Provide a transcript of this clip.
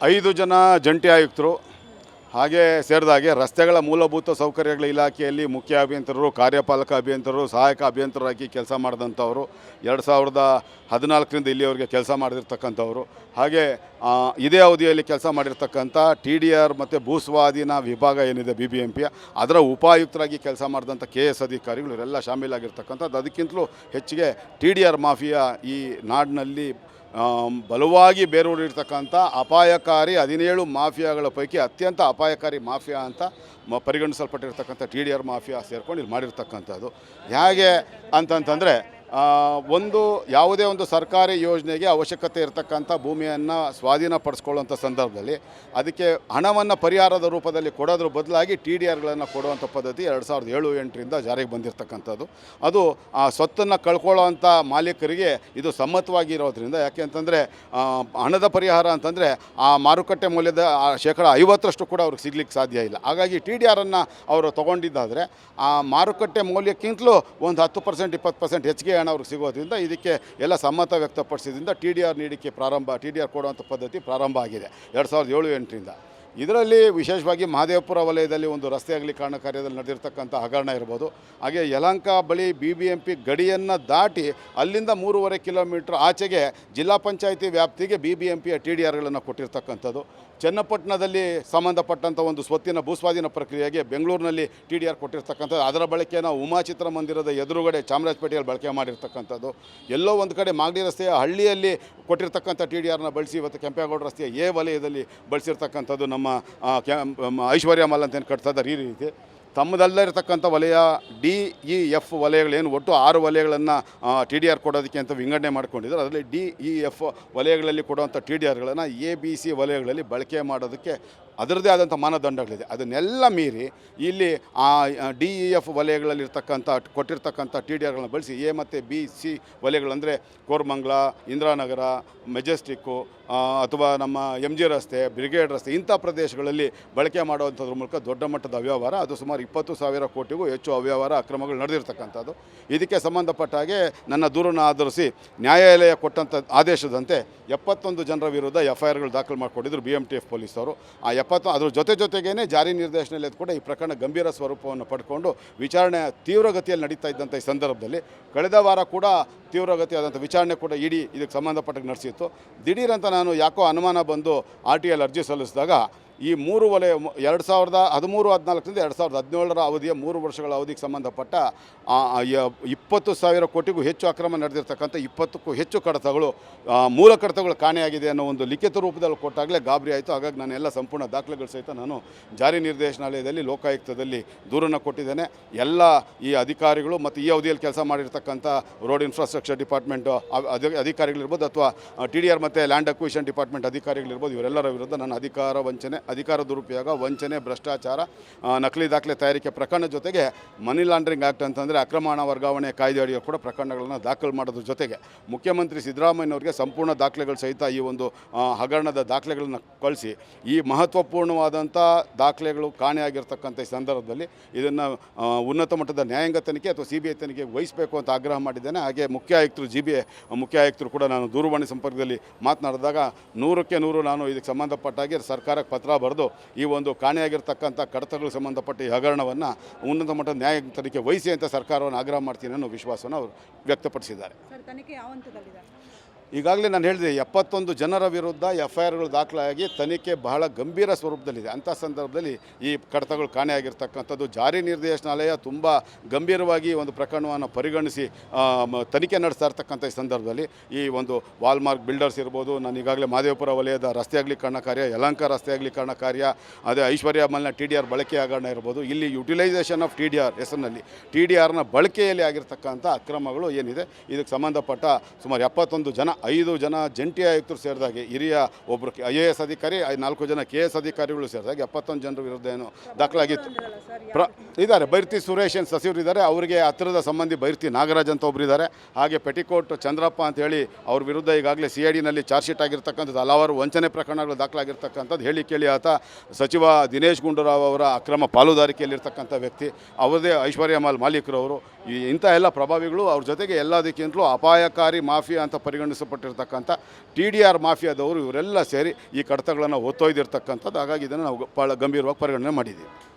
5 ಜನ ಜಂಟಿ ಆಯುಕ್ತರು ಹಾಗೆ ಸೇರಿದಾಗೆ ರಸ್ತೆಗಳ ಮೂಲಭೂತ ಸೌಕರ್ಯಗಳ ಇಲಾಖೆಯಲ್ಲಿ ಮುಖ್ಯ ಅಭಿಯಂತರರು, ಕಾರ್ಯಪಾಲಕ ಅಭಿಯಂತರರು, ಸಹಾಯಕ ಅಭಿಯಂತರರಾಗಿ ಕೆಲಸ ಮಾಡಿದಂಥವರು, 2014ರಿಂದ ಇಲ್ಲಿಯವರೆಗೆ ಕೆಲಸ ಮಾಡಿರ್ತಕ್ಕಂಥವ್ರು, ಹಾಗೆ ಇದೇ ಅವಧಿಯಲ್ಲಿ ಕೆಲಸ ಮಾಡಿರ್ತಕ್ಕಂಥ TDR ಮತ್ತು ಭೂಸ್ವಾಧೀನ ವಿಭಾಗ ಏನಿದೆ BBMPಯ ಅದರ ಉಪಾಯುಕ್ತರಾಗಿ ಕೆಲಸ ಮಾಡಿದಂಥ KS ಅಧಿಕಾರಿಗಳು ಇವರೆಲ್ಲ ಶಾಮೀಲಾಗಿರ್ತಕ್ಕಂಥದ್ದು. ಅದಕ್ಕಿಂತಲೂ ಹೆಚ್ಚಿಗೆ TDR ಮಾಫಿಯಾ ಈ ನಾಡಿನಲ್ಲಿ ಬಲವಾಗಿ ಬೇರೂರಿರ್ತಕ್ಕಂಥ ಅಪಾಯಕಾರಿ 17 ಮಾಫಿಯಾಗಳ ಪೈಕಿ ಅತ್ಯಂತ ಅಪಾಯಕಾರಿ ಮಾಫಿಯಾ ಅಂತ ಪರಿಗಣಿಸಲ್ಪಟ್ಟಿರ್ತಕ್ಕಂಥ TDR ಮಾಫಿಯಾ ಸೇರ್ಕೊಂಡು ಇಲ್ಲಿ ಮಾಡಿರ್ತಕ್ಕಂಥದ್ದು. ಹೇಗೆ ಅಂತಂತಂದರೆ ಯಾವುದೇ ಒಂದು ಸರ್ಕಾರಿ ಯೋಜನೆಗೆ ಅವಶ್ಯಕತೆ ಇರತಕ್ಕಂಥ ಭೂಮಿಯನ್ನು ಸ್ವಾಧೀನಪಡಿಸ್ಕೊಳ್ಳುವಂಥ ಸಂದರ್ಭದಲ್ಲಿ ಅದಕ್ಕೆ ಹಣವನ್ನು ಪರಿಹಾರದ ರೂಪದಲ್ಲಿ ಕೊಡೋದ್ರ ಬದಲಾಗಿ TDRಗಳನ್ನು ಕೊಡುವಂಥ ಪದ್ಧತಿ 2007-8ರಿಂದ ಜಾರಿಗೆ ಬಂದಿರತಕ್ಕಂಥದ್ದು. ಅದು ಆ ಸ್ವತ್ತನ್ನು ಕಳ್ಕೊಳ್ಳೋವಂಥ ಮಾಲೀಕರಿಗೆ ಇದು ಸಮ್ಮತವಾಗಿರೋದ್ರಿಂದ, ಯಾಕೆ ಅಂತಂದರೆ ಹಣದ ಪರಿಹಾರ ಅಂತಂದರೆ ಆ ಮಾರುಕಟ್ಟೆ ಮೌಲ್ಯದ 50% ಕೂಡ ಅವ್ರಿಗೆ ಸಿಗ್ಲಿಕ್ಕೆ ಸಾಧ್ಯ ಇಲ್ಲ. ಹಾಗಾಗಿ TDRನ್ನು ಅವರು ತೊಗೊಂಡಿದ್ದಾದರೆ ಆ ಮಾರುಕಟ್ಟೆ ಮೌಲ್ಯಕ್ಕಿಂತಲೂ ಒಂದು 10% 20% ಹೆಚ್ಚಿಗೆ ಹಣ ಅವ್ರಿಗೆ ಸಿಗೋದ್ರಿಂದ ಇದಕ್ಕೆ ಎಲ್ಲ ಸಮ್ಮತ ವ್ಯಕ್ತಪಡಿಸಿದ್ರಿಂದ TDR ನೀಡಿಕೆ TDR ಕೊಡುವಂಥ ಪದ್ಧತಿ ಪ್ರಾರಂಭ ಆಗಿದೆ 2007-8ರಿಂದ. ಇದರಲ್ಲಿ ವಿಶೇಷವಾಗಿ ಮಹದೇವಪುರ ವಲಯದಲ್ಲಿ ಒಂದು ರಸ್ತೆ ಅಗಲೀಕರಣ ಕಾರ್ಯದಲ್ಲಿ ನಡೆದಿರ್ತಕ್ಕಂಥ ಹಗರಣ ಇರ್ಬೋದು. ಹಾಗೆ ಯಲಹಂಕ ಬಳಿ BBMP ಗಡಿಯನ್ನು ದಾಟಿ ಅಲ್ಲಿಂದ 3.5 ಕಿಲೋಮೀಟ್ರ್ ಆಚೆಗೆ ಜಿಲ್ಲಾ ಪಂಚಾಯಿತಿ ವ್ಯಾಪ್ತಿಗೆ BBMPಯ TDRಗಳನ್ನು ಕೊಟ್ಟಿರ್ತಕ್ಕಂಥದ್ದು. ಚನ್ನಪಟ್ಟಣದಲ್ಲಿ ಸಂಬಂಧಪಟ್ಟಂಥ ಒಂದು ಸ್ವತ್ತಿನ ಭೂಸ್ವಾಧೀನ ಪ್ರಕ್ರಿಯೆಗೆ ಬೆಂಗಳೂರಿನಲ್ಲಿ TDR ಕೊಟ್ಟಿರ್ತಕ್ಕಂಥದ್ದು. ಅದರ ಬಳಕೆಯನ್ನು ಉಮಾ ಚಿತ್ರಮಂದಿರದ ಎದುರುಗಡೆ ಚಾಮರಾಜಪೇಟೆಯಲ್ಲಿ ಬಳಕೆ ಮಾಡಿರ್ತಕ್ಕಂಥದ್ದು. ಎಲ್ಲೋ ಒಂದು ಕಡೆ ಮಾಗಡಿ ರಸ್ತೆಯ ಹಳ್ಳಿಯಲ್ಲಿ ಕೊಟ್ಟಿರ್ತಕ್ಕಂಥ TDRನ ಬಳಸಿ ಇವತ್ತು ಕೆಂಪೇಗೌಡ ರಸ್ತೆಯ A ವಲಯದಲ್ಲಿ ಬಳಸಿರ್ತಕ್ಕಂಥದ್ದು. ನಮ್ಮ ಐಶ್ವರ್ಯ ಮಾಲ್ ಅಂತ ಏನು ಕಟ್ತಾ ಇದ್ದಾರೆ ಈ ರೀತಿ ತಮ್ಮದಲ್ಲೇ ಇರತಕ್ಕಂಥ ವಲಯ DEF ವಲಯಗಳೇನು ಒಟ್ಟು 6 ವಲಯಗಳನ್ನು TDR ಕೊಡೋದಕ್ಕೆ ಅಂತ ವಿಂಗಡಣೆ ಮಾಡ್ಕೊಂಡಿದ್ದಾರೆ. ಅದರಲ್ಲಿ DEF ವಲಯಗಳಲ್ಲಿ ಕೊಡುವಂಥ TDRಗಳನ್ನು ABC ವಲಯಗಳಲ್ಲಿ ಬಳಕೆ ಮಾಡೋದಕ್ಕೆ ಅದರದ್ದೇ ಆದಂಥ ಮಾನದಂಡಗಳಿದೆ. ಅದನ್ನೆಲ್ಲ ಮೀರಿ ಇಲ್ಲಿ ಆ DEF ವಲಯಗಳಲ್ಲಿರ್ತಕ್ಕಂಥ ಕೊಟ್ಟಿರ್ತಕ್ಕಂಥ TDRಗಳನ್ನ ಬಳಸಿ A ಮತ್ತು BC ವಲಯಗಳಂದರೆ ಕೋರಮಂಗಲ, ಇಂದಿರಾನಗರ, ಮೆಜೆಸ್ಟಿಕ್ಕು ಅಥವಾ ನಮ್ಮ MG ರಸ್ತೆ, ಬ್ರಿಗೇಡ್ ರಸ್ತೆ ಇಂಥ ಪ್ರದೇಶಗಳಲ್ಲಿ ಬಳಕೆ ಮಾಡುವಂಥದ್ರ ಮೂಲಕ ದೊಡ್ಡ ಮಟ್ಟದ ಅವ್ಯವಹಾರ, ಅದು ಸುಮಾರು 20,000 ಕೋಟಿಗೂ ಹೆಚ್ಚು ಅವ್ಯವಹಾರ ಅಕ್ರಮಗಳು ನಡೆದಿರ್ತಕ್ಕಂಥದ್ದು. ಇದಕ್ಕೆ ಸಂಬಂಧಪಟ್ಟ ಹಾಗೆ ನನ್ನ ದೂರನ್ನು ಆಧರಿಸಿ ನ್ಯಾಯಾಲಯ ಕೊಟ್ಟಂಥ ಆದೇಶದಂತೆ 71 ಜನರ ವಿರುದ್ಧ FIRಗಳು ದಾಖಲು ಮಾಡಿಕೊಂಡಿದ್ದರು BMTF ಪೊಲೀಸರು. ಆ 70 ಅದ್ರ ಜೊತೆಗೇ ಜಾರಿ ನಿರ್ದೇಶನಾಲಯದ ಕೂಡ ಈ ಪ್ರಕರಣ ಗಂಭೀರ ಸ್ವರೂಪವನ್ನು ಪಡ್ಕೊಂಡು ವಿಚಾರಣೆ ತೀವ್ರಗತಿಯಲ್ಲಿ ನಡೀತಾ ಇದ್ದಂಥ ಈ ಸಂದರ್ಭದಲ್ಲಿ ಕಳೆದ ವಾರ ಕೂಡ ತೀವ್ರಗತಿಯಾದಂಥ ವಿಚಾರಣೆ ಕೂಡ ಇಡೀ ಇದಕ್ಕೆ ಸಂಬಂಧಪಟ್ಟ ನಡೆಸಿತ್ತು. ದಿಢೀರಂತ ನಾನು ಯಾಕೋ ಅನುಮಾನ ಬಂದು RTIಯಲ್ಲಿ ಅರ್ಜಿ ಸಲ್ಲಿಸಿದಾಗ ಈ 3 ವಲಯ 2013-14ರಿಂದ 2017ರ ಅವಧಿಯ 3 ವರ್ಷಗಳ ಅವಧಿಗೆ ಸಂಬಂಧಪಟ್ಟ 20,000 ಕೋಟಿಗೂ ಹೆಚ್ಚು ಅಕ್ರಮ ನಡೆದಿರ್ತಕ್ಕಂಥ 20ಕ್ಕೂ ಹೆಚ್ಚು ಕಡತಗಳು ಮೂಲ ಕಡತಗಳು ಕಾಣೆಯಾಗಿದೆ ಅನ್ನೋ ಒಂದು ಲಿಖಿತ ರೂಪದಲ್ಲಿ ಕೊಟ್ಟಾಗಲೇ ಗಾಬರಿ ಆಯಿತು. ಹಾಗಾಗಿ ನಾನು ಎಲ್ಲ ಸಂಪೂರ್ಣ ದಾಖಲೆಗಳು ಸಹಿತ ನಾನು ಜಾರಿ ನಿರ್ದೇಶನಾಲಯದಲ್ಲಿ ಲೋಕಾಯುಕ್ತದಲ್ಲಿ ದೂರನ್ನು ಕೊಟ್ಟಿದ್ದೇನೆ. ಎಲ್ಲ ಈ ಅಧಿಕಾರಿಗಳು ಮತ್ತು ಈ ಅವಧಿಯಲ್ಲಿ ಕೆಲಸ ಮಾಡಿರ್ತಕ್ಕಂಥ ರೋಡ್ ಇನ್ಫ್ರಾಸ್ಟ್ರಕ್ಚರ್ ಡಿಪಾರ್ಟ್ಮೆಂಟ್ ಅಧಿಕಾರಿಗಳಿರ್ಬೋದು ಅಥವಾ TDR ಮತ್ತು ಲ್ಯಾಂಡ್ ಅಕ್ವಿಷನ್ ಡಿಪಾರ್ಟ್ಮೆಂಟ್ ಅಧಿಕಾರಿಗಳಿರ್ಬೋದು, ಇವರೆಲ್ಲರ ವಿರುದ್ಧ ನಾನು ಅಧಿಕಾರ ದುರುಪಯೋಗ, ವಂಚನೆ, ಭ್ರಷ್ಟಾಚಾರ, ನಕಲಿ ದಾಖಲೆ ತಯಾರಿಕೆ ಪ್ರಕರಣ ಜೊತೆಗೆ ಮನಿ ಲಾಂಡ್ರಿಂಗ್ ಆ್ಯಕ್ಟ್ ಅಂತಂದರೆ ಅಕ್ರಮ ಹಣ ವರ್ಗಾವಣೆ ಕಾಯ್ದೆ ಅಡಿಯಲ್ಲಿ ಕೂಡ ಪ್ರಕರಣಗಳನ್ನು ದಾಖಲು ಮಾಡೋದ್ರ ಜೊತೆಗೆ ಮುಖ್ಯಮಂತ್ರಿ ಸಿದ್ದರಾಮಯ್ಯನವರಿಗೆ ಸಂಪೂರ್ಣ ದಾಖಲೆಗಳು ಸಹಿತ ಈ ಒಂದು ಹಗರಣದ ದಾಖಲೆಗಳನ್ನು ಕಳಿಸಿ ಈ ಮಹತ್ವಪೂರ್ಣವಾದಂಥ ದಾಖಲೆಗಳು ಕಾಣೆಯಾಗಿರ್ತಕ್ಕಂಥ ಈ ಸಂದರ್ಭದಲ್ಲಿ ಇದನ್ನು ಉನ್ನತ ಮಟ್ಟದ ನ್ಯಾಯಾಂಗ ತನಿಖೆ ಅಥವಾ CBI ತನಿಖೆಗೆ ವಹಿಸಬೇಕು ಅಂತ ಆಗ್ರಹ ಮಾಡಿದ್ದೇನೆ. ಹಾಗೆ ಮುಖ್ಯ ಆಯುಕ್ತರು ಕೂಡ ನಾನು ದೂರವಾಣಿ ಸಂಪರ್ಕದಲ್ಲಿ ಮಾತನಾಡಿದಾಗ 100ಕ್ಕೆ 100 ನಾನು ಇದಕ್ಕೆ ಸಂಬಂಧಪಟ್ಟಾಗಿ ಸರ್ಕಾರಕ್ಕೆ ಪತ್ರ ಬರೆದು ಈ ಒಂದು ಕಾಣೆಯಾಗಿರ್ತಕ್ಕಂಥ ಕಡತಗಳಿಗೆ ಸಂಬಂಧಪಟ್ಟ ಈ ಹಗರಣವನ್ನು ಉನ್ನತ ಮಟ್ಟದ ನ್ಯಾಯ ತನಿಖೆ ವಹಿಸಿ ಅಂತ ಸರ್ಕಾರವನ್ನು ಆಗ್ರಹ ಮಾಡ್ತೀನಿ ಅನ್ನೋ ವಿಶ್ವಾಸವನ್ನು ಅವರು ವ್ಯಕ್ತಪಡಿಸಿದ್ದಾರೆ. ಈಗಾಗಲೇ ನಾನು ಹೇಳಿದೆ 71 ಜನರ ವಿರುದ್ಧ FIRಗಳು ದಾಖಲಾಗಿ ತನಿಖೆ ಬಹಳ ಗಂಭೀರ ಸ್ವರೂಪದಲ್ಲಿದೆ. ಅಂಥ ಸಂದರ್ಭದಲ್ಲಿ ಈ ಕಡತಗಳು ಕಾಣೆಯಾಗಿರ್ತಕ್ಕಂಥದ್ದು ಜಾರಿ ನಿರ್ದೇಶನಾಲಯ ತುಂಬ ಗಂಭೀರವಾಗಿ ಒಂದು ಪ್ರಕರಣವನ್ನು ಪರಿಗಣಿಸಿ ತನಿಖೆ ನಡೆಸ್ತಾ ಇರ್ತಕ್ಕಂಥ ಈ ಸಂದರ್ಭದಲ್ಲಿ ಈ ಒಂದು ವಾಲ್ಮಾರ್ಕ್ ಬಿಲ್ಡರ್ಸ್ ಇರ್ಬೋದು, ನಾನು ಈಗಾಗಲೇ ಮಹದೇವಪುರ ವಲಯದ ರಸ್ತೆ ಅಗಲೀಕರಣ ಕಾರ್ಯ, ಯಲಹಂಕ ರಸ್ತೆ ಅಗಲೀಕರಣ ಕಾರ್ಯ, ಅದೇ ಐಶ್ವರ್ಯ ಮಾಲ್ನ TDR ಬಳಕೆ ಹಗರಣ ಇರ್ಬೋದು, ಇಲ್ಲಿ ಯುಟಿಲೈಸೇಷನ್ ಆಫ್ TDR ಹೆಸರಿನಲ್ಲಿ TDRನ ಬಳಕೆಯಲ್ಲಿ ಆಗಿರ್ತಕ್ಕಂಥ ಅಕ್ರಮಗಳು ಏನಿದೆ ಇದಕ್ಕೆ ಸಂಬಂಧಪಟ್ಟ ಸುಮಾರು 71 ಜನ 5 ಜನ ಜಂಟಿ ಆಯುಕ್ತರು ಸೇರಿದಾಗೆ ಹಿರಿಯ ಒಬ್ಬರು IAS ಅಧಿಕಾರಿ, 4 ಜನ KS ಅಧಿಕಾರಿಗಳು ಸೇರಿದಾಗೆ 71 ಜನರ ವಿರುದ್ಧ ಏನು ದಾಖಲಾಗಿತ್ತು. ಇದ್ದಾರೆ ಬೈರ್ತಿ ಸುರೇಶ್ ಏನು ಸಚಿವರಿದ್ದಾರೆ, ಅವರಿಗೆ ಹತ್ತಿರದ ಸಂಬಂಧಿ ಬೈರ್ತಿ ನಾಗರಾಜ್ ಅಂತ ಒಬ್ಬರಿದ್ದಾರೆ. ಹಾಗೆ ಪೆಟಿಕೋಟ್ ಚಂದ್ರಪ್ಪ ಅಂತ ಹೇಳಿ ಅವ್ರ ವಿರುದ್ಧ ಈಗಾಗಲೇ CIDನಲ್ಲಿ ಚಾರ್ಜ್ ಶೀಟ್ ಆಗಿರ್ತಕ್ಕಂಥದ್ದು, ಹಲವಾರು ವಂಚನೆ ಪ್ರಕರಣಗಳು ದಾಖಲಾಗಿರ್ತಕ್ಕಂಥದ್ದು. ಹೇಳಿ ಕೇಳಿ ಆತ ಸಚಿವ ದಿನೇಶ್ ಗುಂಡೂರಾವ್ ಅವರ ಅಕ್ರಮ ಪಾಲುದಾರಿಕೆಯಲ್ಲಿರ್ತಕ್ಕಂಥ ವ್ಯಕ್ತಿ, ಅವರದೇ ಐಶ್ವರ್ಯ ಮಾಲ್ ಮಾಲೀಕರವರು. ಇಂಥ ಎಲ್ಲ ಪ್ರಭಾವಿಗಳು ಅವ್ರ ಜೊತೆಗೆ ಎಲ್ಲದಕ್ಕಿಂತಲೂ ಅಪಾಯಕಾರಿ ಮಾಫಿಯಾ ಅಂತ ಪರಿಗಣಿಸಲ್ಪಟ್ಟ ಸಂಬಂಧಪಟ್ಟಿರ್ತಕ್ಕಂಥ TDR ಮಾಫಿಯಾದವರು ಇವರೆಲ್ಲ ಸೇರಿ ಈ ಕಡತಗಳನ್ನು ಒತ್ತೊಯ್ದಿರ್ತಕ್ಕಂಥದ್ದು. ಹಾಗಾಗಿ ಇದನ್ನು ನಾವು ಭಾಳ ಗಂಭೀರವಾಗಿ ಪರಿಗಣನೆ ಮಾಡಿದ್ದೀವಿ.